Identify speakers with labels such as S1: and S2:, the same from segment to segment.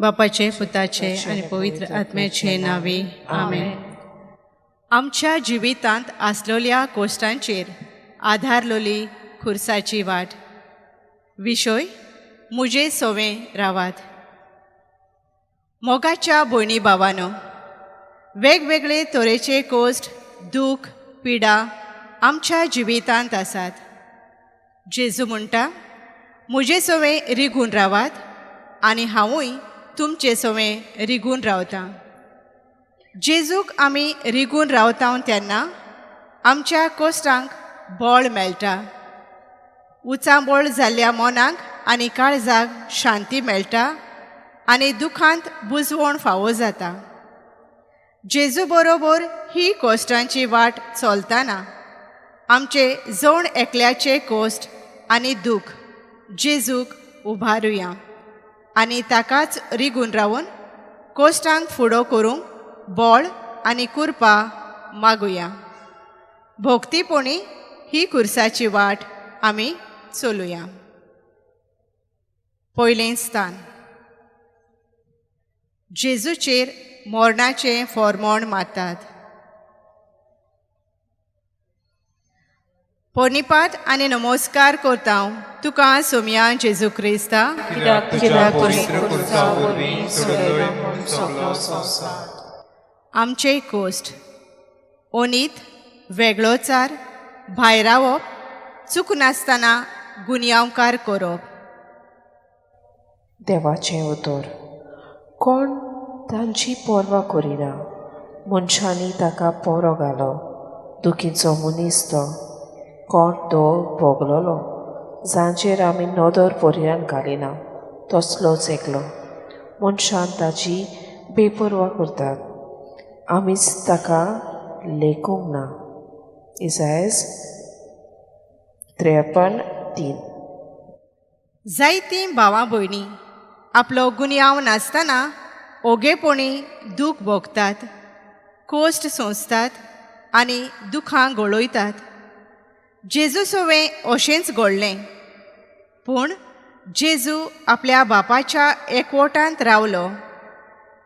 S1: बापाचे पुताचे आणि पवित्र आत्म्याचे नावे आमेन. आमच्या जिवितांत आसलेल्या कोश्टांचेर आधारलोली खुर्साची वाट. विशय मुजे सोवे रावात. मोगाच्या भयणी भावानो, वेगवेगळे तरेचे कोश्ट, दूख, पिडा आमच्या जिवितांत आसात. जेजू म्हणटा, मुजे सोवे रिगून रावात आनी हांवूय तुमचे सोवे रिगून रावतां. जेजूक आमी रिगून रावता तेन्ना आमच्या कोश्टांक बळ मेळटा. उचांबळ जाल्ल्या मनाक आनी काळजाक शांती मेळटा आनी दुखांत बुजवण फावो जाता. जेजू बरोबर ही कोश्टांची वाट चलतना आमचे जण एकल्याचे कोश्ट आनी दूख जेजूक उबारुया आनी ताकाच रिगून रावन कोश्टांक फुडो करूंक बळ आनी कृपा मागुया. भोगतीपणी ही खुर्साची वाट आमी चलुया. पयलें स्थान. जेजूचेर मोरणाचें फॉर्मोण मारतात. पोनिपात आनी नमस्कार करता तुका सोम्या जेजू क्रिस्ता,
S2: कित्याक तुज्या पवित्र खुर्सा वरवीं सगळे म्हूण सगळो संवसार.
S1: आमचे कोश्ट ओनीत, वेगळोचार, भायर रावप, चूक नासतना गुन्यांवकार करप.
S3: देवाचें उतर. कोण तांची पर्वा करिना. मनशांनी ताका पोरो घालो. दुखीचो मनीस तो. कोण तो भोगलोलो जांचेर आमी नदर पर्यान घालिना तसलोच एकलो. मनशान ताची बेपर्वा करतात. आमीच ताका लेखूंक ना. इसायस 53:3.
S1: जायतीं भावां भयणी आपलो गुन्यांव नासतना ओगेपणी दूख भोगतात, कोश्ट सोंसतात आनी दुखां गळयतात. जेजू सोवें अशेंच घडलें. पूण जेजू आपल्या बापाच्या एकवटांत रावलो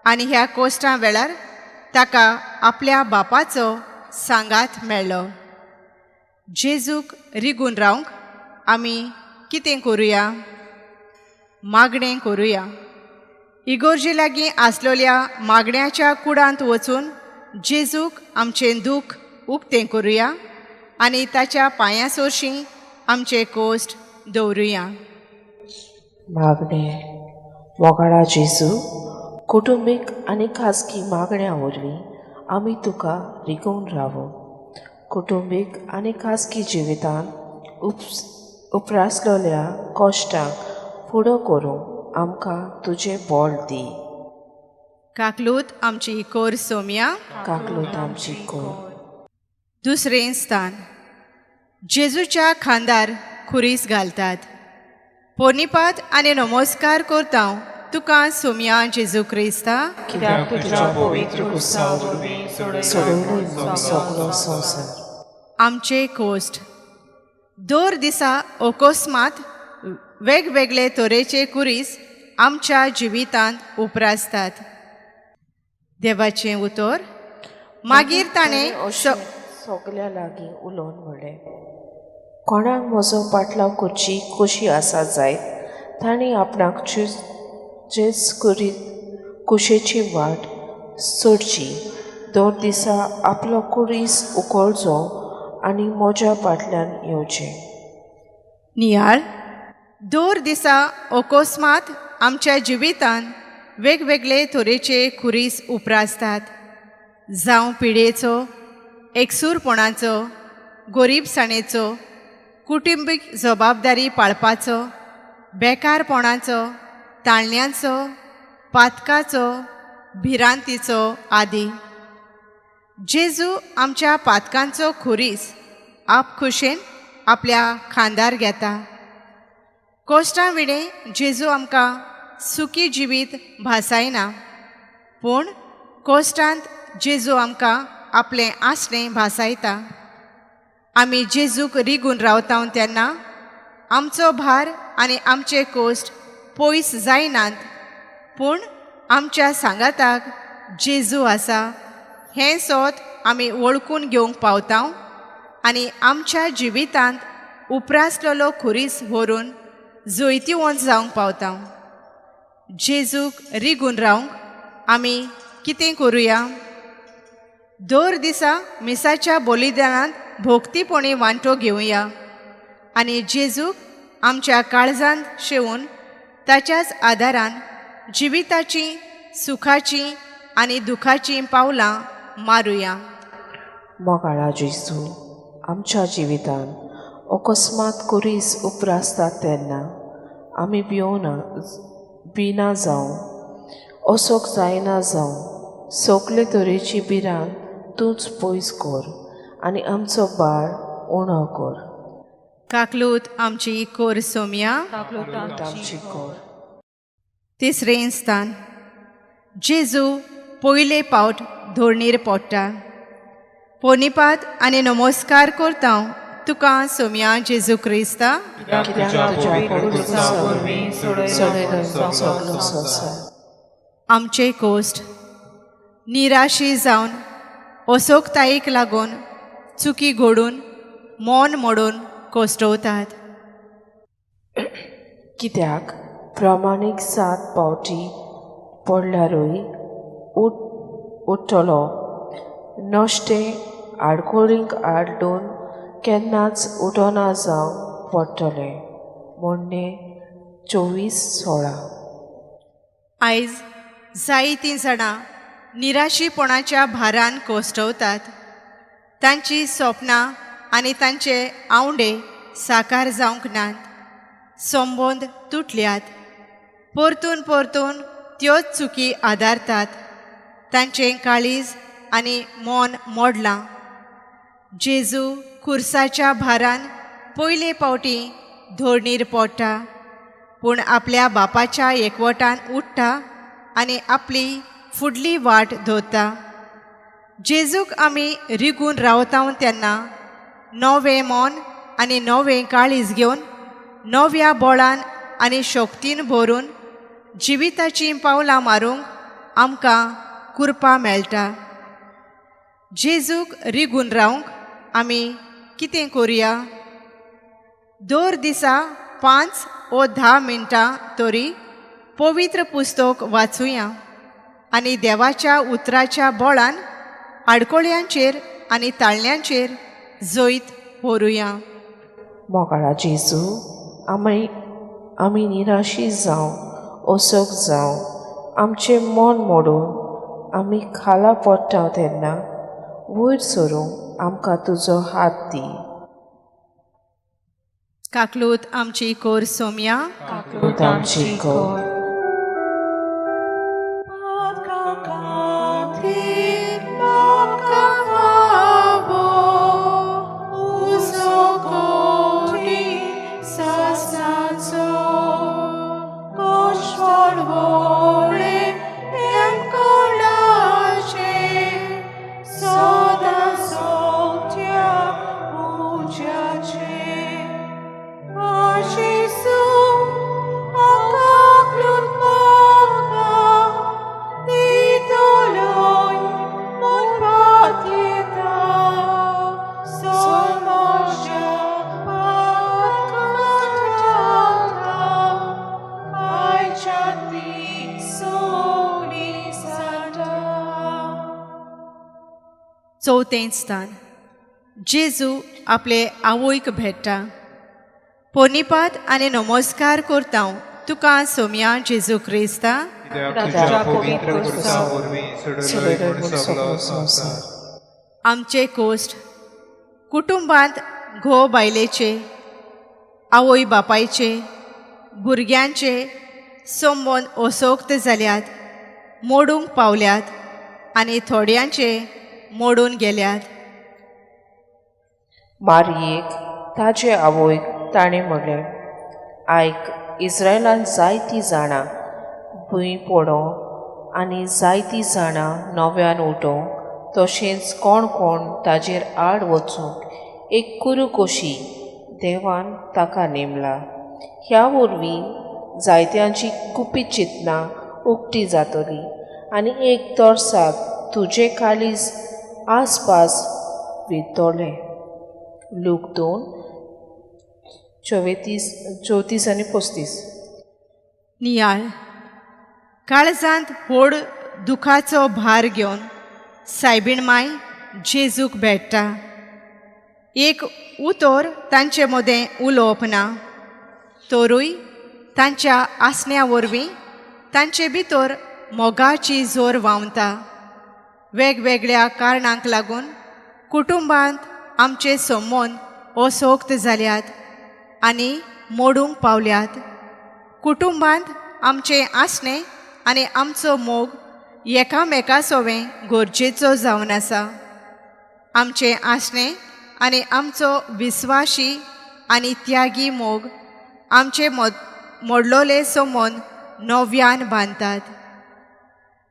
S1: आनी ह्या कोश्टां वेळार ताका आपल्या बापाचो सांगात मेळ्ळो. जेजूक रिगून रावंक आमी कितें करुया? मागणें करुया. इगोर्जे लागीं आसलेल्या मागण्याच्या कुडांत वचून जेजूक आमचें दूख उक्तें करुया आनी ताच्या पांयां सोरशीं आमचे कोश्ट दवरुया.
S3: मागणें. मोगाळा जेजू, कुटुंबीक आनी खाजगी मागण्या वरवीं आमी तुका रिगून रावूं. कुटुंबीक आनी खाजगी जिवितांत उपरासलेल्या कोश्टांक फुडो करूंक आमकां तुजें बळ दी.
S1: काकलूत आमची कोर सोम्या.
S3: काकलूत आमची कोर.
S1: दुसरें स्थान. जेजूच्या खांदार खुरीस घालतात. पोनिपात आनी नमस्कार करता तुका सोम्या जेजू क्रिस्ता,
S2: कित्याक तुज्या पवित्र खुर्सा वरवीं
S3: सगळो संवसार.
S1: आमचे कोश्ट. दर दिसा अकस्मात वेगवेगळे तरेचे कुरीस आमच्या जिवितांत उपरासतात. देवाचें उतर. मागीर ताणें
S3: सगल्या लागीं उलोवन म्हणलें, कोणाक म्हजो पाटलाव करची कशी आसा जायत तांणी आपणाक जेज करीत कुशेची वाट सोडची. दर दिसा आपलो कुरीस उखलचो आनी म्हज्या फाटल्यान येवचें.
S1: नियाळ. दर दिसा अकस्मात आमच्या जिवितांत वेगवेगळे तरेचे खुरीस उपरासतात. जावं पिडेचो, एकसूरपणाचो, गरीबसाणेचो, कुटुंबीक जबाबदारी पाळपाचो, बेकारपणाचो, ताळण्यांचो, पातकाचो, भिरांतीचो आदी. जेजू आमच्या पातकांचो खुरीस आपखुशेन आपल्या खांदार घेता. कोश्टां विणें जेजू आमकां सुखी जिवीत भासायना, पूण कोश्टांत जेजू आमकां आपलें आसणें भासायता. आमी जेजूक रिगून रावता तेन्ना आमचो भार आनी आमचे कोश्ट पयस जायनात, पूण आमच्या सांगाताक जेजू आसा हें सोत आमी वळखून घेवंक पावता आनी आमच्या जिवितांत उपरासलेलो खुरीस व्हरून जोयतीवंत जावंक पावता. जेजूक रिगून रावंक आमी कितें करुया? दर दिसा मिसाच्या बलिदानांत भोक्तीपणी वांटो घेवया आनी जेजूक आमच्या काळजांत शेवून ताच्याच आदारान जिविताची सुखाची आनी दुखाची पावलां मारुया.
S3: मोगाळा जेजू, आमच्या जिवितान अकस्मात कुरीस उपरासतात तेन्ना आमी भिना जावं असोक जायना जावं सगले तरेची भिरांत तूंच पयस कर आनी आमचो बाळ उणो कर.
S1: काकलूत आमची कोर सोम्या.
S3: आमची कर.
S1: तिसरें स्थान. जेजू पयले फावट धोरणीर पडटा. पोनिपात आनी नमस्कार करता तुका सोम्या जेजू क्रिस्ता. आमचे कोस्ट निराशी जावन असोकतायेक लागून चुकी घडून मन मोडून कोसटवतात.
S3: कित्याक प्रामाणीक सात पावटी पडल्यारूय उठ्ठलो नश्टे आडकोळींक आडून केन्नाच उठोना जावं पडटले. मोडणे 24:16.
S1: आयज जायतीं जाणां निराशीपणाच्या भारान कोसटवतात. तांची स्वप्नां आनी तांचे आवंडे साकार जावंक नात. संबंद तुटल्यात. परतून परतून त्योच चुकी आदारतात. तांचें काळीज आनी मन मोडलां. जेजू खुर्साच्या भारान पयले फावटी धोरणीर पडटा पूण आपल्या बापाच्या एकवटान उठ्ठा आनी आपली फुडली वाट धरता. जेजूक आमी रिगून रावता तेन्ना नवें मन आनी नवें काळीज घेवन नव्या बळान आनी शक्तीन भरून जिविताचीं पावलां मारूंक आमकां कृपा मेळटा. जेजूक रिगून रावंक आमी कितें करुया? दर दिसा 5 वा 10 मिनटां तरी पवित्र पुस्तक वाचुया आनी देवाच्या उतराच्या बळान आडकोळ्यांचेर आनी ताळण्यांचेर जैत व्हरुया.
S3: मोगाळा जेजू, आमी निराशी जावं असोक जावं आमचें मन मोडून आमी खाला पडटा तेन्ना वयर सरूंक आमकां तुजो हात दी.
S1: काकलूत आमची कोर सोम्या.
S3: आमची कर.
S1: चवथें स्थान. जेजू आपले आवयक भेटता. पोनिपात आनी नमस्कार करता तुका सोम्या जेजू क्रिस्ता. आमचे कोस्ट कुटुंबांत घोव बायलेचे आवय बापायचे भुरग्यांचे संबंद असोक्त जाल्यात, मोडूंक पावल्यात आनी थोड्यांचे मोडून गेल्यात.
S3: मारयेक ताचे आवयक ताणें म्हणलें, आयक, इस्रायलान जायतीं जाणां भूंय पडो आनी जायतीं जाणां नव्यान उठो, तशेंच कोण कोण ताजेर आड वचूंक एक कुरू कशी देवान ताका नेमला. ह्या वरवीं जायत्यांची कुपीत चिंतनां उक्ती जातली आनी एक तोर्साक तुजे काळीज आसपास वितोले. लूक 2:34 आनी 35.
S1: नियाळ काळजांत व्हड दुखाचो भार घेवन सायबीण माय जेजूक भेटता. एक उतर तांचे मदें उलोवप ना, तोरूय तांच्या आसण्या वरवीं तांचे भितर मोगाची जोर व्हांवता. वेगवेगळ्या कारणांक लागून कुटुंबांत आमचे संबंद असोक्त जाल्यात आनी मोडूंक पावल्यात. कुटुंबांत आमचें आसणें आनी आमचो मोग एकामेका सोवें गरजेचो जावन आसा. आमचें आसणें आनी आमचो विस्वाशी आनी त्यागी मोग आमचे मोडलोले संबंद नव्यान बांदतात.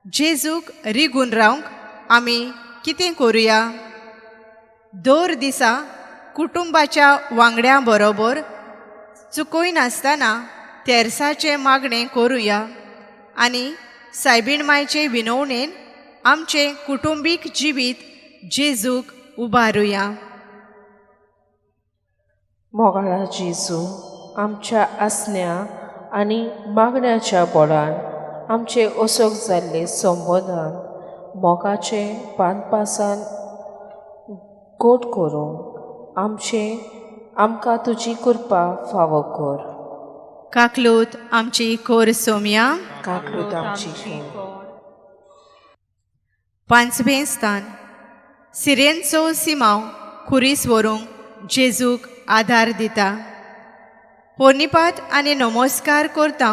S1: जेजूक रिगून रावंक आमी कितें करुया? दर दिसा कुटुंबाच्या वांगड्यां बरोबर चुकोय नासतना तेर्साचें मागणें करुया आनी सायबीण मायचे विनवणेन आमचें कुटुंबीक जिवीत जेजूक उबारुया.
S3: मोगाळा जेजू, आमच्या आसण्या आनी मागण्याच्या बोडान आमचे असोक जाल्ले संबंदान मोगाचे बांदपासान गोड करूंक आमकां तुजी कृपा फावो कर.
S1: काकलूत आमची कोर सोम्या.
S3: काकूत आमची कोर.
S1: 5वें स्थान सिरेनचो सिमाव खुरीस व्हरूंक जेजूक आदार दिता. पोर्निपात आनी नमस्कार करता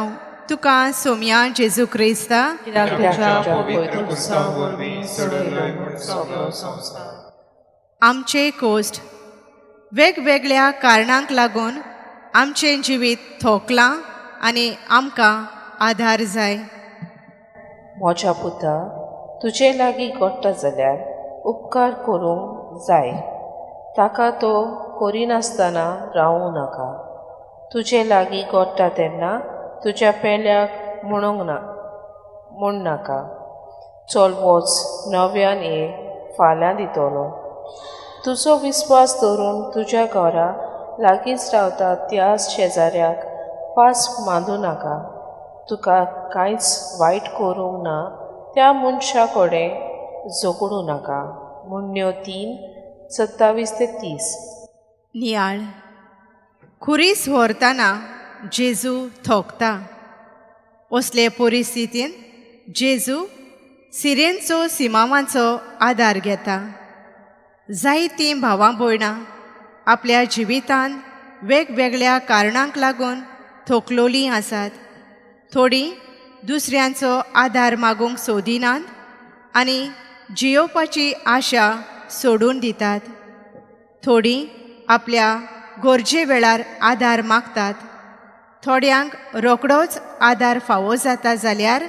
S1: तुका सोम्या जेजू क्रिस्ता. आमचे कोश्ट वेगवेगळ्या कारणांक लागून आमचें जिवीत थोकलां आनी आमकां आदार जाय.
S3: म्हज्या पुता, तुजे लागीं घडटा जाल्यार उपकार करूंक जाय. ताका तो करिनासतना रावूं नाका. तुजे लागीं घडटा तेन्ना तुज्या पेल्याक म्हूण नाका, चल वच, नव्यान ये, फाल्यां दितलो. तुजो विस्वास दवरून तुज्या घरा लागींच रावता त्या शेजाऱ्याक पास बांदूं नाका. तुका कांयच वायट करूंक ना त्या मनशा कडेन झगडूं नाका. मुन्यो 3:27-30.
S1: नियाळ खुरीस व्हरतना जेजू थोकता. असले परिस्थितीन जेजू सिरेनचो सिमावांचो आदार घेता. जायतीं भावां भयणां आपल्या जिवितांत वेगवेगळ्या कारणांक लागून थोकलोलीं आसात. थोडीं दुसऱ्यांचो आदार मागूंक सोदिनात आनी जियोवपाची आशा सोडून दितात. थोडीं आपल्या गरजे वेळार आदार मागतात. थोड्यांक रोकडोच आदार फावो जाता जाल्यार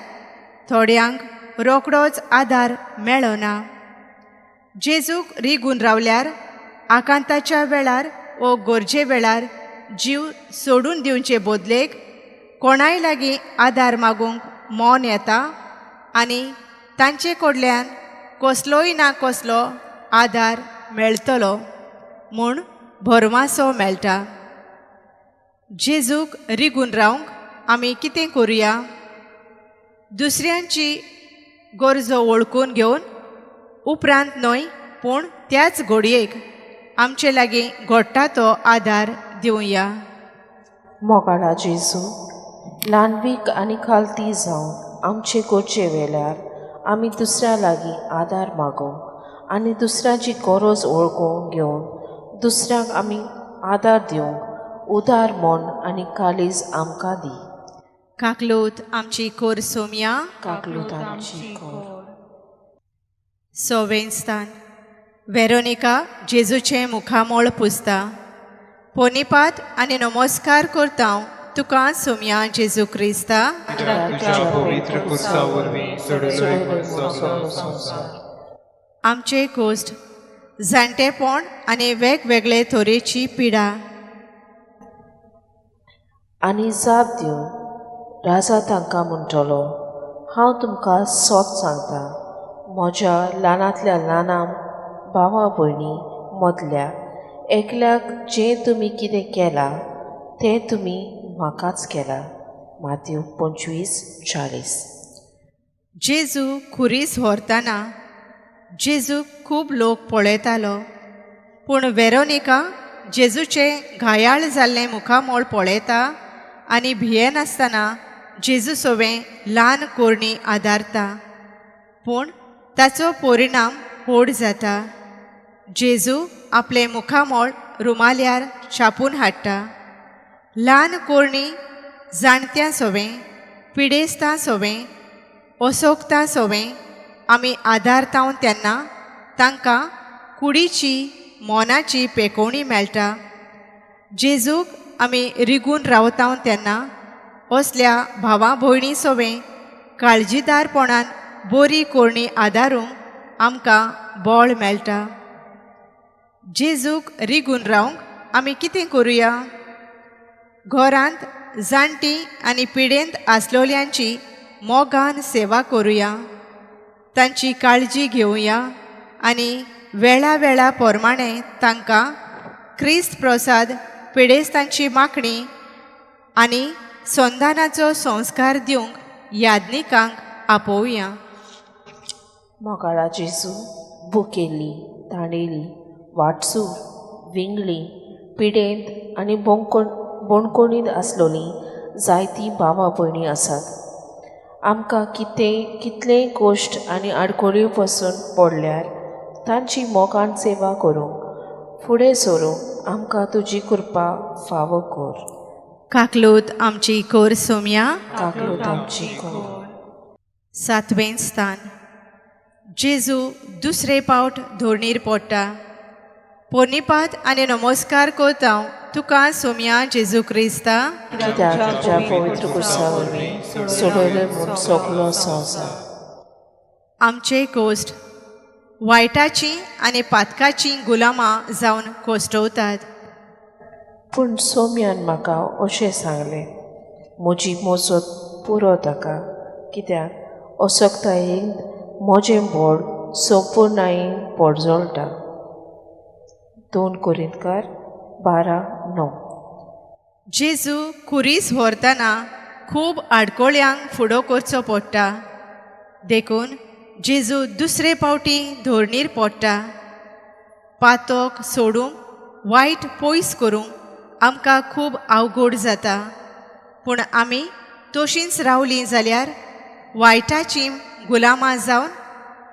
S1: थोड्यांक रोकडोच आदार मेळना. जेजूक रिगून रावल्यार आकांताच्या वेळार वो गरजे वेळार जीव सोडून दिवचे बदलेक कोणाय लागीं आदार मागूंक मोन येता आनी तांचे कडल्यान कसलोय ना कसलो आदार मेळटलो म्हूण भरवंसो मेळटा. जेजूक रिगून रावंक आमी कितें करुया? दुसऱ्यांची गरजो वळखून घेवन उपरांत न्हय पूण त्याच घडयेक आमचे लागीं घडटा तो आदार दिवया.
S3: मोगाळा जेजू, ल्हानवीक आनी खालती जावन आमचे गरजे वेल्यार आमी दुसऱ्या लागीं आदार मागूंक आनी दुसऱ्याची गरज वळखून घेवन दुसऱ्यांक आमी आदार दिवंक उदार मन आनी काळीज आमकां दी.
S1: काकलूत आमची कोर सोम्या.
S3: काकलूत आमची कोर.
S1: 6वें स्थान वेरोनिका जेजूचें मुखामोळ पुसता. पोनिपात आनी नमस्कार करता तुका सोम्या जेजू क्रिस्ता. आमचे कोश्ट जाणटेपण आनी वेगवेगळे तरेची पिडा
S3: आनी जाप दिवन राजा तांकां म्हणटलो, हांव तुमकां सोत सांगता, म्हज्या ल्हानांतल्या ल्हाना भावा भयणी मदल्या एकल्याक जें तुमी कितें केलां तें तुमी म्हाकाच केलां. माथ्यू 25:40.
S1: जेजू खुरीस व्हरतना जेजूक खूब लोक पळयतालो, पूण वेरोनिका जेजूचे घायाळ जाल्लें मुखामोळ पळयता आनी भियेनासतना जेजू सोवें ल्हान कोरणी आदारता. पूण ताचो परिणाम व्हड जाता. जेजू आपले मुखामोळ रुमाल्यार छापून हाडटा. ल्हान कोरणी जाणट्यां सोवें, पिडेस्तां सोवें, असोकतां सोवें आमी आदारताव तेन्ना तांकां कुडीची मोनाची पेकोवणी मेळटा. जेजूक आमी रिगून रावताव तेन्ना असल्या भावा भयणी सोवें काळजीदारपणान बरी कोरणी आदारूंक आमकां बळ मेळटा. जेजूक रिगून रावंक आमी कितें करुया? घरांत जाणटी आनी पिडेंत आसलोल्यांची मोगान सेवा करुया, तांची काळजी घेवया आनी वेळा वेळा पोरमाणें तांकां क्रिस्त प्रसाद पिडेस्तांची मागणी आनी संदानाचो संस्कार दिवंक यादनिकांक आपोवया.
S3: मोगाळा जेजू भुकेली, ताणेली, वाटसूर, विंगली, पिडेंत आनी बोणकोणीत आसलोलीं जायतीं भावां भयणी आसात. आमकां कितलेय गोश्ट आनी आडकोळ्यो पासून पडल्यार तांची मोगान सेवा करूंक फुडें सरूंक आमकां तुजी कृपा फावो कर.
S1: काकलूत आमची कोर सोम्या.
S3: काकलूत आमची कर.
S1: 7वें स्थान. जेजू दुसरे पावट धोरणीर पडटा. पोर्निपात आनी नमस्कार करता तुका सोम्या जेजू क्रिस्ता,
S3: कित्याक तुज्या पवित्र कुर्सा वरवीं सोडयले म्हूण सगलो संवसार.
S1: आमचे कोश्ट वायटाची आनी पातकाची गुलामां जावन कोश्टवतात.
S3: पूण सोम्यान म्हाका अशें सांगलें, म्हजी मोजत पुरो ताका, कित्याक असोकतायेन म्हजें बोड संपूर्णायेन पोडजोळटा. 2 कोरिंथकार 12:9.
S1: जेजू खुरीस व्हरतना खूब आडकोळ्यांक फुडो करचो पडटा. देखून जेजू दुसरे पावटी धोरणीर पडटा. पातोक सोडूंक वायट पयस करूंक आमकां खूब अवघड जाता. पूण आमी तशींच रावलीं जाल्यार वायटाची गुलामां जावन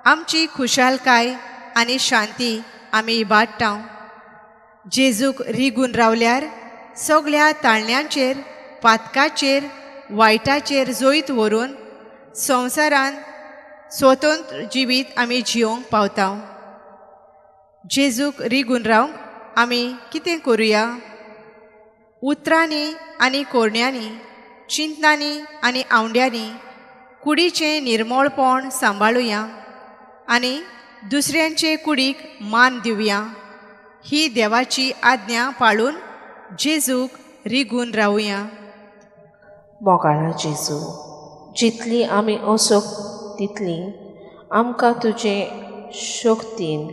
S1: आमची खुशालकाय आनी शांती आमी इबाडटाव. जेजूक रिगून रावल्यार सगळ्या ताळण्यांचेर, पातकाचेर, वायटाचेर जोईत व्हरून संवसारान स्वतंत्र जिवीत आमी जियोंक पावताव. जेजूक रिगून रावंक आमी कितें करुया? उतरांनी आनी कोरण्यांनी, चिंतनांनी आनी आवंड्यांनी कुडीचें निर्मळपण सांबाळुया आनी दुसऱ्यांचे कुडीक मान दिवया. ही देवाची आज्ञा पाळून जेजूक रिगून रावया.
S3: मोगाळा जेजू, जितली आमी असोक तितली आमकां तुजे शक्तीन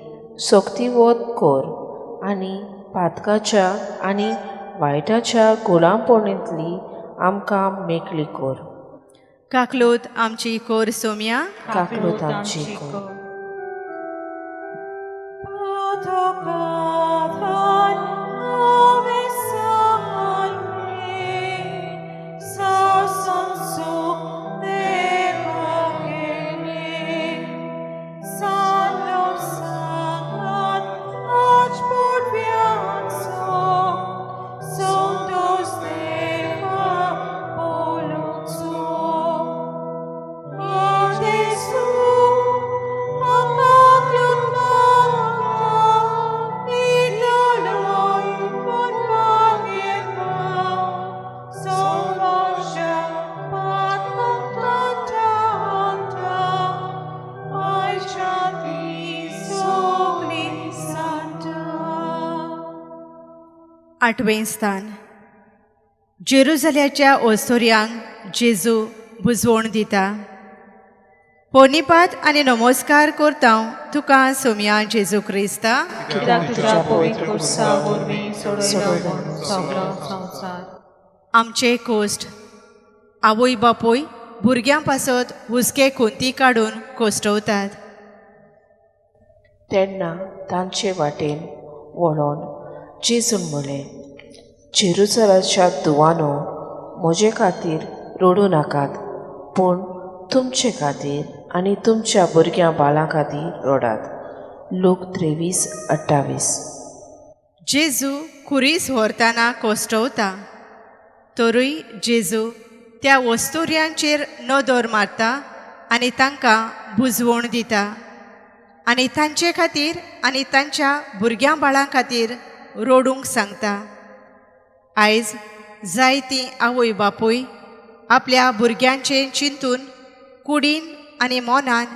S3: सक्तीवत कर आनी पातकाच्या आनी वायटाच्या गुलामपणींतली आमकां मेकळी कर.
S1: काकलूत आमची कोर सोम्या.
S3: काकलूत आमची कर.
S1: आठवें स्थान. जेरुसल्याच्या ओस्तोऱ्यांक जेजू बुजवण दिता. पोनिपात आनी नमस्कार करता तुका सोम्या जेजू क्रिस्ता
S3: कित्याक तुज्या पवित्र उत्सवा वरवीं सोडयलो म्हूण सगळो संवसार.
S1: आमचे कोश्ट आवय बापूय भुरग्यां पासत हुस्के खोंती काडून कोश्टवतात.
S3: तेन्ना तांचे वाटेन वळोन जेजून म्हणलें, जेरुसलेमाच्या दुवानो म्हजे खातीर रडूं नाकात, पूण तुमचे खातीर आनी तुमच्या भुरग्यां बाळां खातीर रडात. लूक 23:28.
S1: जेजू खुरीस व्हरतना कोश्टवता, तरूय जेजू त्या वस्तुर्यांचेर नदर मारता आनी तांकां बुजवण दिता आनी तांचे खातीर आनी तांच्या भुरग्यां बाळां खातीर रडूंक सांगता. आयज जायतीं आवय बापूय आपल्या भुरग्यांचें चिंतून कुडीन आनी मोनान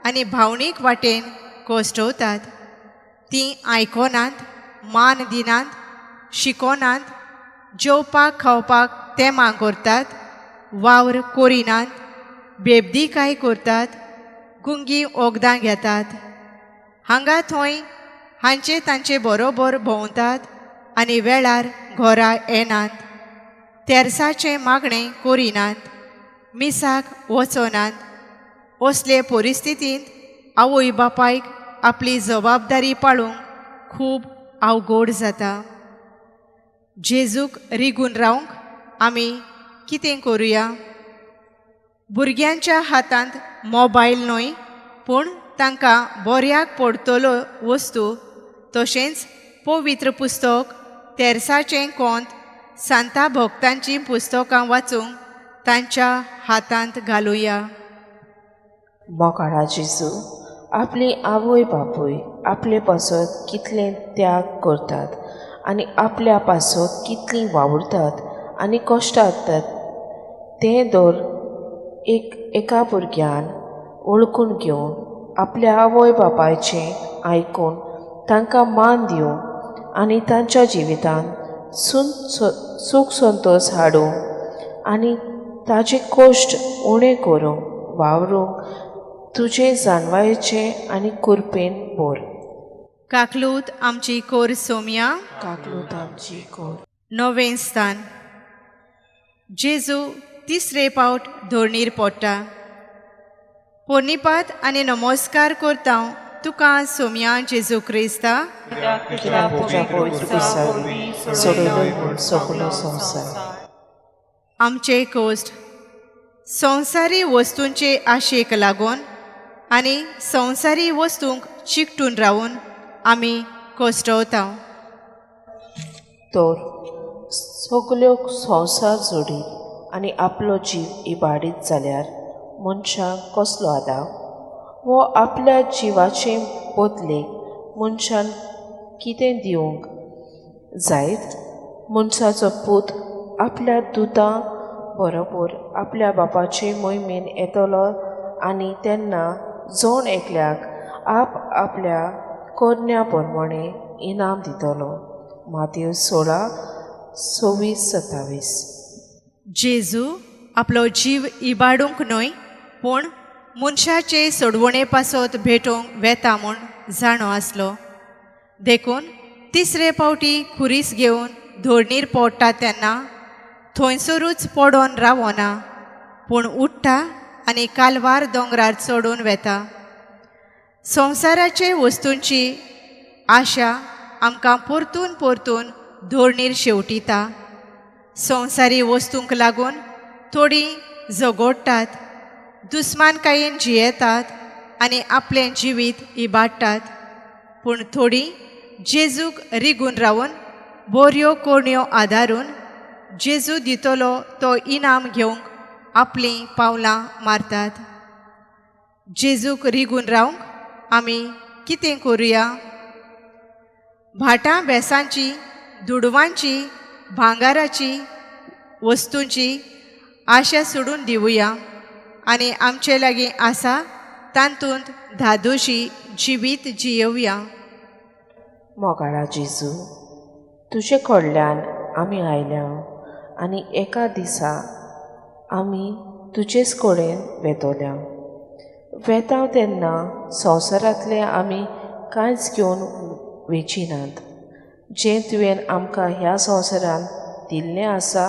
S1: आनी भावनीक वाटेन कोश्टवतात. तीं आयकोनात, मान दिनात, शिकोनात, जेवपाक खावपाक तेमा करतात, वावर कोरिनात, बेबदीकाय करतात, गुंगी वखदां घेतात, हांगा थंय हांचे तांचे बरोबर भोंवतात आनी वेळार घरा येनात, तेर्साचें मागणें कोरिनात, मिसाक वचनात. असले परिस्थितींत आवय बापायक आपली जबाबदारी पाळूंक खूब अवघड जाता. जेजूक रिगून रावंक आमी कितें करुया? भुरग्यांच्या हातांत मोबायल न्हय, पूण तांकां बऱ्याक पडटल्यो वस्तू तशेंच पवित्र पुस्तक, तेर्साचें कोंत, सांता भक्तांचीं पुस्तकां वाचूंक तांच्या हातांत घालुया.
S3: मोगाळा जेजू आपली आवय बापूय आपले पासत कितले त्याग करतात आनी आपल्या पासत कितलीं वावुरतात आनी कश्टातात तें दर एका भुरग्यान वळखून घेवन आपल्या आवय बापायचें आयकून तांकां मान दिवं आनी तांच्या जिवितांत सूख संतोश हाडूंक आनी ताचे कश्ट उणें करूंक वावरूंक तुजे जानवायेचें आनी कुरपेन बोर.
S1: काकलूत आमची कोर सोम्या.
S3: काकलूत आमची कोर.
S1: नवें स्थान. जेजू तिसरे फावट धोरणीर पडटा. पोनिपात आनी नमस्कार करता तुका सोम्या जेजू क्रिस्ता
S3: कित्याक तुज्या पवित्र उत्सवा वरवीं सोडयलो म्हूण सगळो संवसार.
S1: आमचे कोश्ट संवसारी वस्तूंचे आशेक लागून आनी संवसारी वस्तूंक चिकटून रावून आमी कोश्टवता.
S3: तर सगल्यो संवसार जोडीत आनी आपलो जीव इबाडीत जाल्यार मनशाक कसलो आदाव? वो आपल्या जिवाचे बदलेक मनशान कितें दिवंक जायत? मनशाचो पूत आपल्या दुतां बरोबर आपल्या बापाचे मोहिमेन येतलो आनी तेन्ना जोण एकल्याक आपल्या कोरण्या प्रमाणें इनाम दितलो. मातयेव 16:26-27.
S1: जेजू आपलो जीव इबाडूंक न्हय, पूण मनशाचे सोडवणे पासत भेटोवंक वेता म्हूण जाणो आसलो. देखून तिसरे फावटी खुरीस घेवन धोरणीर पडटा तेन्ना थंयसरूच पडोन रावना, पूण उठ्ठा आनी कालवार दोंगरार चडून वेता. संवसाराचे वस्तूंची आशा आमकां परतून परतून धोरणीर शेवटिता. संवसारी वस्तूंक लागून थोडीं झगडटात, दुस्मानकायेन जियेतात आनी आपलें जिवीत इबाडटात, पूण थोडीं जेजूक रिगून रावून बऱ्यो कोणयो आदारून जेजू दितलो तो इनाम घेवंक आपलीं पावलां मारतात. जेजूक रिगून रावंक आमी कितें करुया? भाटां बेसांची, दुडवांची, भांगाराची वस्तूंची आशा सोडून दिवया आनी आमचे लागीं आसा तातूंत धादोशी जिवीत जियेवया.
S3: मोगाळा जेजू तुजे कडल्यान आमी आयल्या आनी एका दिसा आमी तुजेच कडेन वेतोल्या. वेताव तेन्ना संवसारांतले आमी कांयच घेवन वेचिनात. जें तुवें आमकां ह्या संवसारांत दिल्लें आसा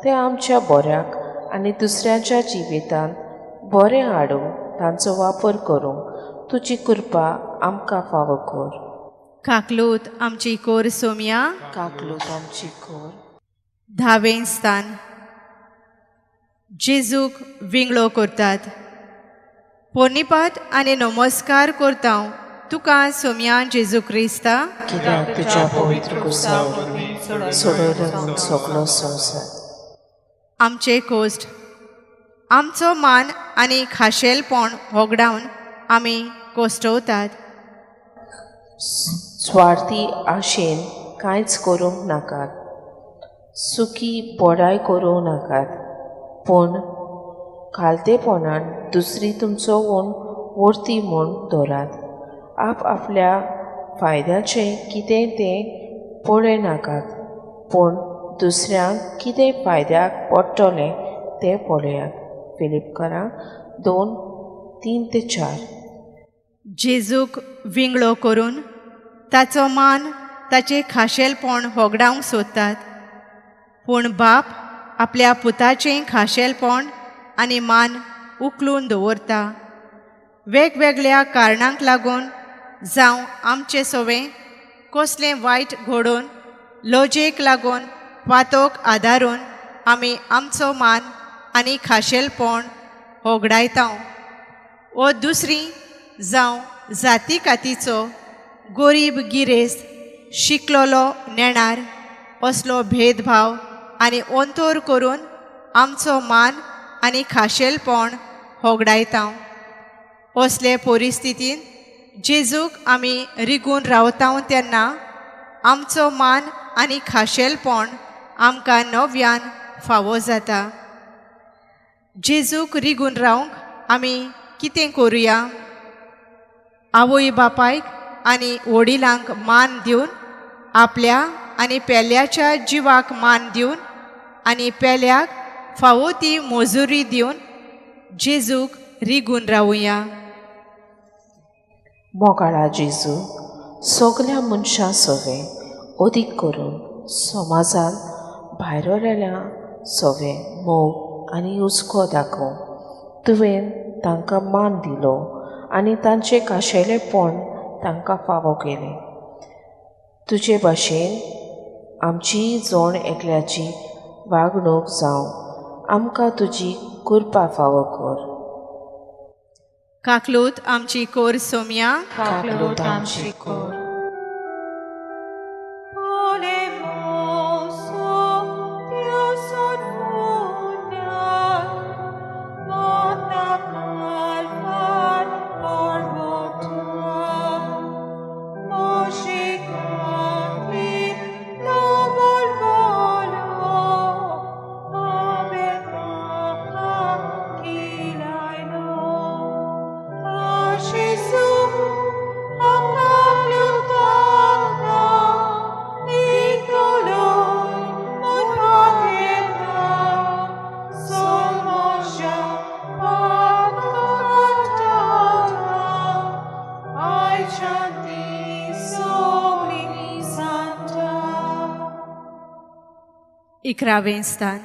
S3: तें आमच्या बऱ्याक आनी दुसऱ्यांच्या जिवितांत बरें हाडूंक तांचो वापर करूंक तुजी कृपा आमकां फावो कर.
S1: काकलूत आमची कोर सोम्या.
S3: काकलूत आमची कर.
S1: 10वें स्थान. जेजूक विंगळो करतात. पोर्निपात आनी नमस्कार करता तुका सोम्या जेजू क्रिस्ता.
S3: कित्याक तुज्या पवित्र कुर्सा वरवीं सोडून सगलो संवसार.
S1: आमचे कोश्ट आमचो मान आनी खाशेलपण होगडावन आमी कोश्टवतात.
S3: स्वार्थी आशेन कांयच करूंक नाकात. सुखी पोडाय करूंक नाकात. पूण खालतेपणान दुसरी तुमचो वर्ती म्हूण धरात. आपल्या फायद्याचें कितें तें पळय नाकात. पूण दुसऱ्यांक कितें फायद्याक पडटलें तें पळयात. फिलिपकारां 2:3-4.
S1: जेजूक विंगळो करून ताचो मान ताचें खाशेलपण होगडावंक सोदतात. पूण बाप आपल्या पुताचें खाशेलपण आनी मान उखलून दवरता. वेगवेगळ्या कारणांक लागून जावं आमचे सवें कसलें वायट घडोवन लोजेक लागून वातोक आदारून आमी आमचो मान आनी खाशेलपण होगडायता. वो दुसरी जावं जाती कातीचो गरीब गिरेस्त शिकलोलो नेणार असलो भेदभाव आनी अंतोर करून आमचो मान आनी खाशेलपण होगडायता. असले परिस्थितीन जेजूक आमी रिगून रावता तेन्ना आमचो मान आनी खाशेलपण आमकां नव्यान फावो जाता. जेजूक रिगून रावंक आमी कितें करुया? आवय बापायक आनी वडिलांक मान दिवन आपल्या आनी पेल्याच्या जिवाक मान दिवन आनी पेल्याक फावो ती मजुरी दिवन जेजूक रिगून रावुया.
S3: मोगाळा जेजू सगल्या मनशां सवें अदीक करून समाजांत भायरोल्या सवें मोग आनी हुस्को दाखोवंक तुवें तांकां मान दिलो आनी तांचें खाशेलेपण तांकां फावो केलें. तुजे भाशेन आमची जोण एकल्याची वागणूक जावं आमकां तुजी कृपा फावो कर.
S1: काकलूत आमची कोर सोम्या.
S3: काकलूत आमची कर.
S1: इकरावें स्थान.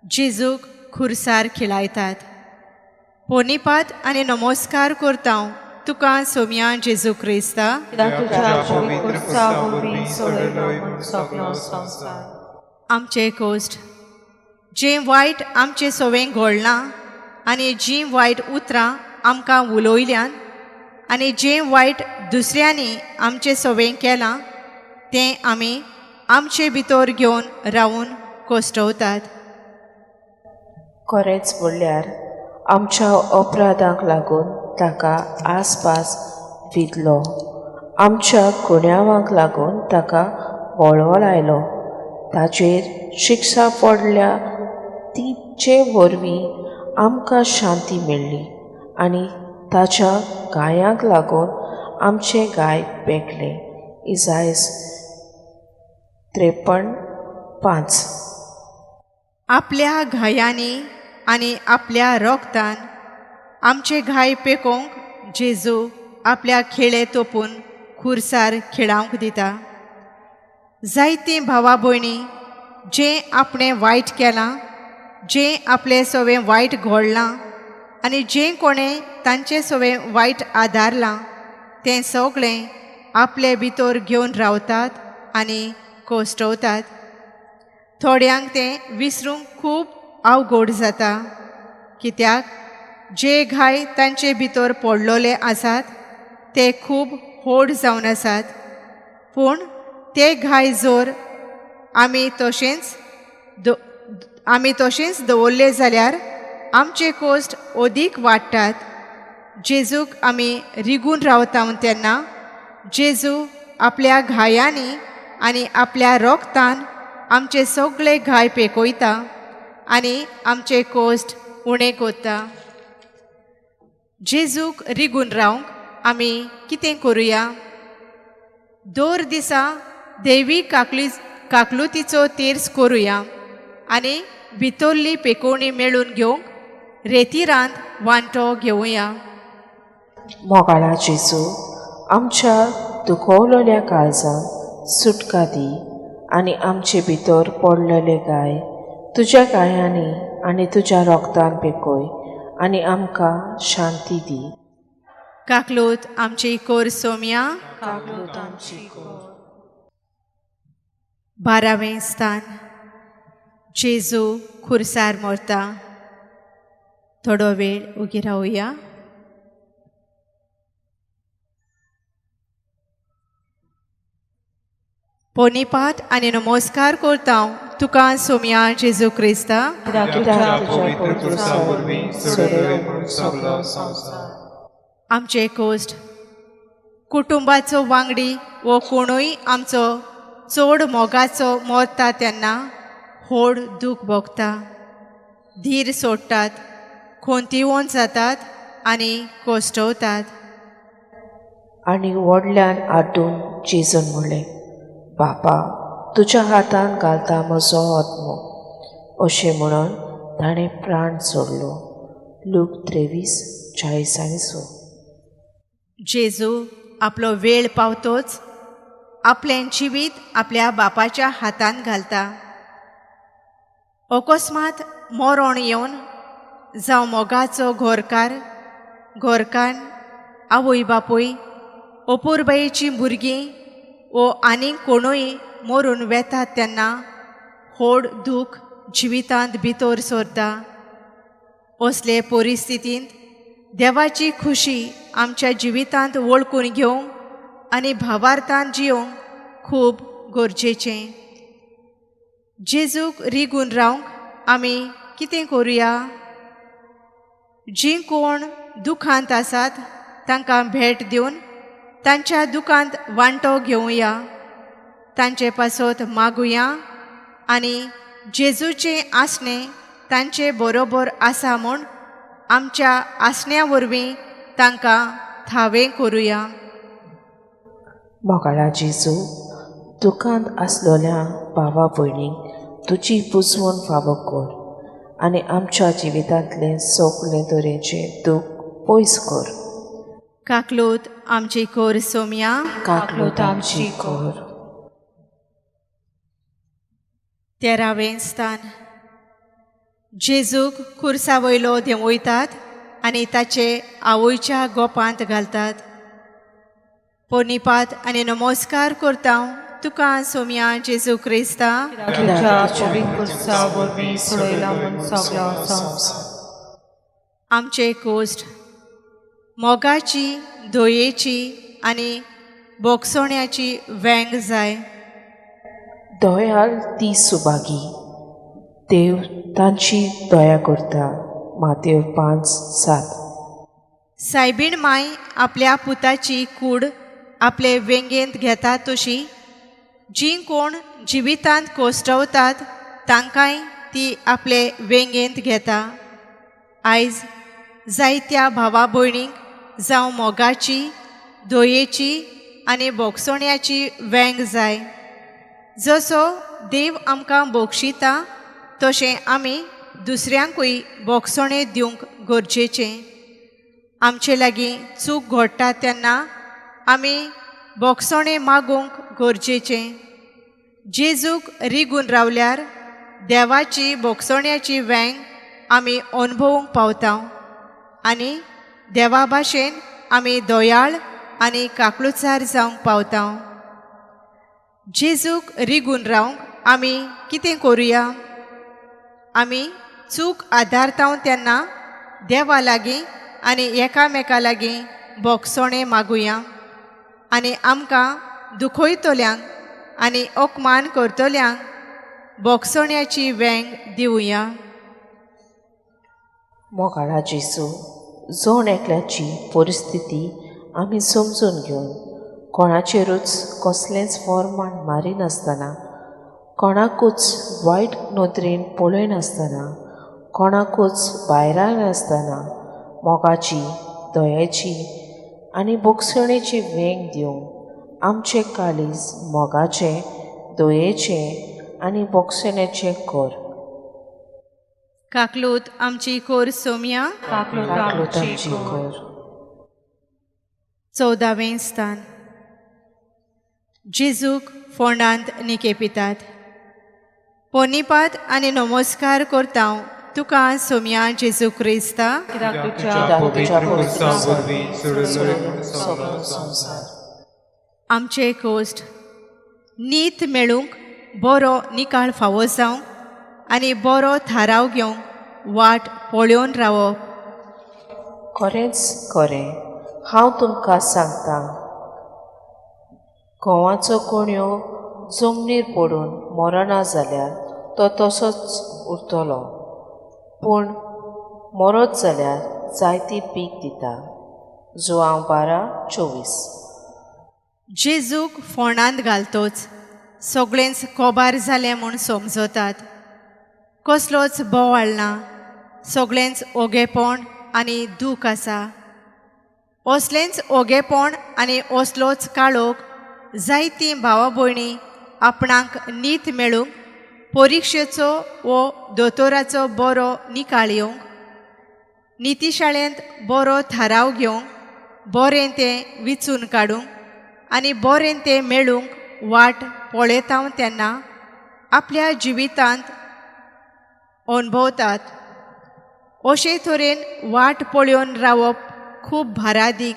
S1: जेजूक खुर्सार खिलायतात. पोर्निपात आनी नमस्कार करता तुका सोम्या जेजू क्रिस्ता. आमचे कोश्ट जें वायट आमचे सवें घडलां आनी जीं वायट उतरां आमकां उलोयल्यान आनी जें वायट दुसऱ्यांनी आमचे सवें केलां तें आमी आमचे भितर घेवन रावून कोश्टवतात.
S3: खरेंच म्हणल्यार आमच्या अपराधांक लागून ताका आसपास विधलो. आमच्या गुन्यांवांक लागून ताका वळवो लायलो. ताचेर शिक्षा पडल्या तिचे वरवीं आमकां शांती मेळ्ळी आनी ताच्या गायांक लागून आमचे गाय पेकले. इसायस 53:5.
S1: आपल्या घायांनी आनी आपल्या रोगतान आमचे घाय पेकोवंक जेजू आपल्या खेळे तोपून खुर्सार खेळावंक दिता. जायतीं भावा भयणी जें आपणें वायट केलां, जें आपलें सवें वायट घोडलां आनी जें कोणें तांचें सवें वायट आदारलां तें सगळें आपले भितर घेवन रावतात आनी कोश्टवतात. थोड्यांक तें विसरूंक खूब अवघड जाता, कित्याक जे घाय तांचे भितर पडलोले आसात ते खूब व्हड जावन आसात. पूण ते घाय जर आमी तशेंच दवरले जाल्यार आमचे कोश्ट अदीक वाडटात. जेजूक आमी रिगून रावता तेन्ना जेजू आपल्या घायांनी आनी आपल्या रोगतान आमचे सगळे घाय पेकयता आनी आमचे कोश्ट उणें कोत्ता. जेजूक रिगून रावंक आमी कितें करुया? दर दिसा देवी काकलुतीचो तेर्स करुया आनी भितरली पेकोवणी मेळून घेवंक रेतीरांत वांटो घेवया.
S3: मोगाळा जेजू, आमच्या दुखवलेल्या काळजांक सुटका दी आनी आमचे भितर पडलेले गाय तुज्या गायांनी आनी तुज्या रोगतान पेकय आनी आमकां शांती दी.
S1: काकलूत आमची कोर सोम्या.
S3: काकलूत आमची कोर.
S1: 12वें स्थान. जेजू खुर्सार मरता. थोडो वेळ उगी रावया. पोनिपाट आनी नमस्कार करता तुका सोम्या जेजू क्रिस्ता.
S2: तुझ्या पवित्र क्रुसा वरवीं सडले म्हूण सगळो संवसार.
S1: आमचे कोश्ट कुटुंबाचो वांगडी वो कोणूय आमचो चड मोगाचो मरता तेन्ना व्हड दूख भोगता. धीर सोडटात, खोंतिवोन जातात आनी कोश्टवतात.
S3: आनी व्हडल्यान आड्डून जेजून म्हणलें, बापा, तुज्या हातान घालता म्हजो आत्मो. अशें म्हणून ताणें प्राण सोडलो. लूक 23:40.
S1: जेजू आपलो वेळ पावतोच आपलें जिवीत आपल्या बापाच्या हातान घालता. अकस्मात मरण येवन जावं मोगाचो घोरकान आवय बापूय अपुरबायेचीं भुरगीं वो आनीक कोणूय मरून वेतात तेन्ना व्हड दूख जिवितांत भितर सरता. असले परिस्थितींत देवाची खुशी आमच्या जिवितांत वळखून घेवंक आनी भावार्थान जियोंक खूब गरजेचें. जेजूक रिगून रावंक आमी कितें करुया? जीं कोण दुखांत आसात तांकां भेट दिवन तांच्या दुखांत वांटो घेवया. तांचे पासत मागुया आनी जेजूचें आसणें तांचे बरोबर आसा म्हूण आमच्या आसण्या वरवीं तांकां थावें करुया.
S3: मोगाळा जेजू, दुखांत आसलोल्या भावा भयणींक तुजी पुजवण फावो कर आनी आमच्या जिवितांतलें सगळें तरेचें दूख पयस कर.
S1: काकलूत आमची कोर सोम्या.
S3: काकलूत आमची कोर.
S1: 13वें स्थान. जेजूक खुर्सा वयलो देंवयतात आनी ताचे आवयच्या गोपांत घालतात. पोनिपात आनी नमस्कार करता तुका सोम्या जेजू क्रिस्ता.
S2: तुझ्या पवित्र क्रुसा वरवीं सडला म्हूण सगळो संवसार.
S1: आमचे कोश्ट मोगाची, दयेची आनी बोगसोण्याची वेंग जाय.
S3: दयाल ती सुभागी, देव तांची दया करता. मातेव 5:7.
S1: सायबीण माय आपल्या पुताची कूड आपले वेंगेंत घेता तशी जीं कोण जिवितांत कोश्टवतात तांकांय ती आपले वेंगेंत घेता. आयज जायत्या भावा भयणींक जावं मोगाची, दयेची आनी बोगसोण्याची वेंग जाय. जसो देव आमकां बोगशिता तशें आमी दुसऱ्यांकूय बोगसोणें दिवंक गरजेचें. आमचे लागीं चूक घडटा तेन्ना आमी बोगसोणें मागूंक गरजेचें. जेजूक रिगून रावल्यार देवाची बोगसोण्याची वेंग आमी अणभवूंक पावता आनी देवा भाशेन आमी दोयाळ आनी काकळुचार जावंक पावता. जेजूक रिगून रावंक आमी कितें करुया? आमी चूक आदारता तेन्ना देवा लागीं आनी एकामेका लागीं बोगसोणें मागुया आनी आमकां दुखयतल्यांक आनी अपमान करतल्यांक बोगसोण्याची वेंग दिवया.
S3: मोगाळा जेजू, जोण एकल्याची परिस्थिती आमी समजून घेवन कोणाचेरूच कसलेंच फॉर्माण मारिनासतना, कोणाकूच वायट नदरेन पळयनासतना, कोणाकूच भायराय नासतना मोगाची, दयेची आनी बोगसणेची वेंग दिवंक आमचें काळीज मोगाचें, दयेचें आनी बोगसणेचें कर.
S1: काकलूत आमची कोर सोम्या.
S3: काकलूत आमची कर.
S1: 14वें स्थान. जेजूक फोंडांत निकेपितात. पोनिपात आनी नमस्कार करता तुका सोम्या जेजू क्रिस्ता. आमचे कोश्ट नीत मेळूंक बरो निकाळ फावो जावंक आनी बरो थाराव घेवंक वाट पळोवन रावप.
S3: खरेंच खरें हांव तुमकां सांगतां, घोवाचो कोणयो जमनीर पडून मरना जाल्यार तो तसोच उरतलो, पूण मरत जाल्यार जायती पीक दिता. जुआंव 12:24.
S1: जेजूक फोंडांत घालतोच सगळेंच कोबार जालें म्हूण समजतात. कसलोच बोवाळ ना, सगळेंच ओगेपण आनी दूख आसा. असलेंच ओगेपण आनी असलोच काळोख जायतीं भावा भयणी आपणाक नीत मेळूंक, परिक्षेचो वो दोतोराचो बरो निकाळ येवंक, नितीशाळेंत बरो थाराव घेवंक, बरें तें विचून काडूंक आनी बरें तें मेळूंक वाट पळयता तेन्ना आपल्या जिवितांत अणभवतात. अशे तरेन वाट पळोवन रावप खूब भारादीक,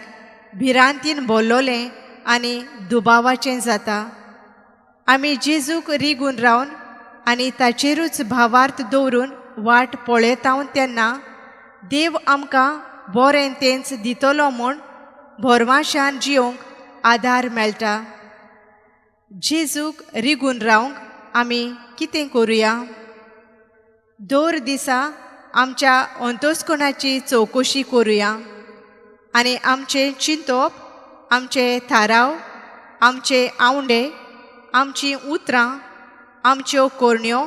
S1: भिरांतीन भरलोलें आनी दुबावाचें जाता. आमी जेजूक रिगून रावन आनी ताचेरूच भावार्थ दवरून वाट पळयता तेन्ना देव आमकां बरें तेंच दितलो म्हूण भरवशान जियोंक आदार मेळटा. जेजूक रिगून रावंक आमी कितें करुया? दर दिसा आमच्या अंतस्कणाची चवकशी करुया आनी आमचें चिंतप, आमचे थाराव, आमचे आवंडे, आमचीं उतरां, आमच्यो कोरण्यो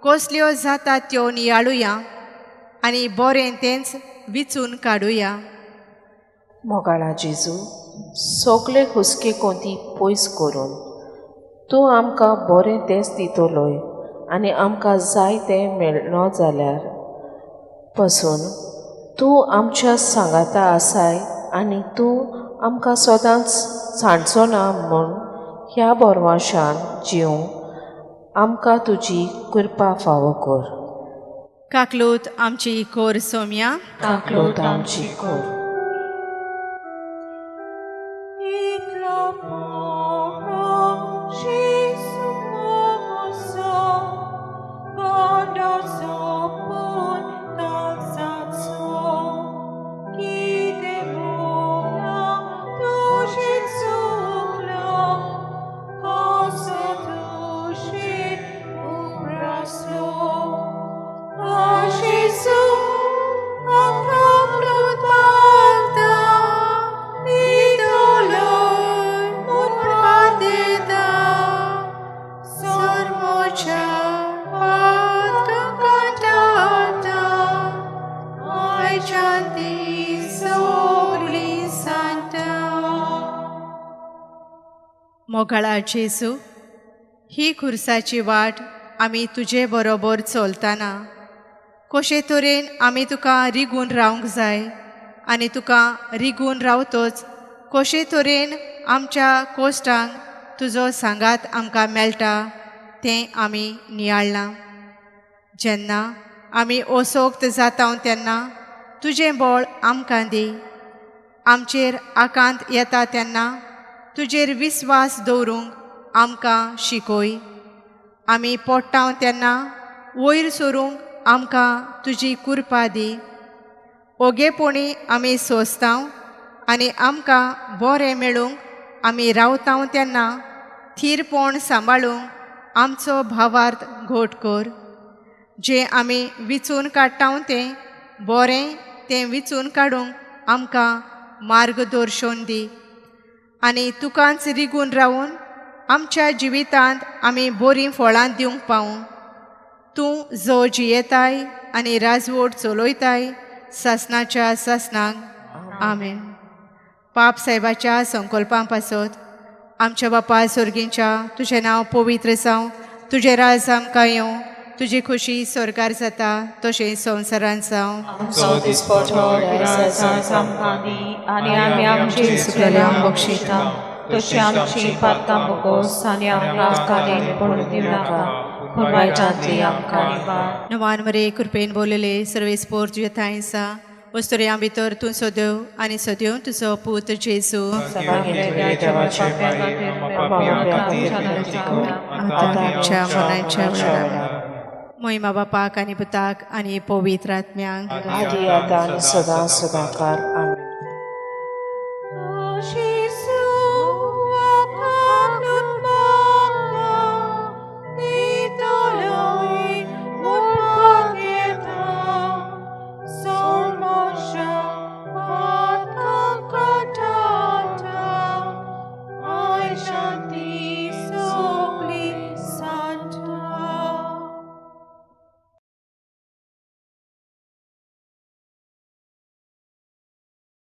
S1: कसल्यो जाता त्यो नियाळुया आनी बरें तेंच विचून काडुया.
S3: मोगाळा जेजू, सगळे हुस्के कोंती पयस करून तूं आमकां बरें तेंच दितलोय आनी आमकां जाय तें मेळना जाल्यार पासून तूं आमच्या सांगाता आसाय आनी तूं आमकां सदांच सांडचो ना म्हूण ह्या बोरवाशान जिवंक आमकां तुजी कृपा फावो कर.
S1: काकलूत आमची कोर सोम्या.
S3: काकलूत आमची कोर.
S1: मोगाळा जेजू, ही खुर्साची वाट आमी तुजे बरोबर चलतना कशे तरेन आमी तुका रिगून रावंक जाय आनी तुका रिगून रावतोच कशे तरेन आमच्या कोश्टांक तुजो सांगात आमकां मेळटा तें आमी नियाळ्ळां. जेन्ना आमी ओसोक्त जाता तेन्ना तुजें बळ आमकां दी. आमचेर आकांत येता तेन्ना तुजेर विस्वास दवरूंक आमकां शिकोय. आमी पडटा तेन्ना वयर सरूंक आमकां तुजी कृपा दी. ओगेपणी आमी सोंसता आनी आमकां बरें मेळूंक आमी रावता तेन्ना थीरपण सांबाळूंक आमचो भावार्थ घोट कर. जें आमी विचून काडटा तें बरें तें विचून काडूंक आमकां मार्गदर्शन दी. आनी तुकांच रिगून रावून आमच्या जिवितांत आमी बरीं फळां दिवंक पावूं. तूं जो जियेताय आनी राजवट चलयताय सासणाच्या सासणाक. आमेन. पाप साहेबाच्या संकल्पां पासत आमच्या बापा सर्गींच्या तुजें नांव पवित्र जावं. तुजें राज आमकां येवं. तुजी खुशी स्वर्गार जाता तशें संवसारांत जावं.
S4: आमचो दिसपतो गिरायकां आमकां दी आनी आमी आमची चुकलेल्यांक बक्षिता तशी आमची पातकां बगोस आनी आमकां कालीन पडूं दिवं नाका पूण वायटांतली आमकां निवार.
S1: नवान मरे कृपेन बोलले सर्वेस्पोर तुजे थांयसा वस्तुऱ्यां भितर तूं सोद्यो आनी सोद्यो तुजो पूत जेजू. आमच्या मनाच्या वेळार महिमा बापाक आनी पुताक आनी पवित्र आत्म्यांक
S3: आदी आतां आनी सदां सदांकार. आमेन.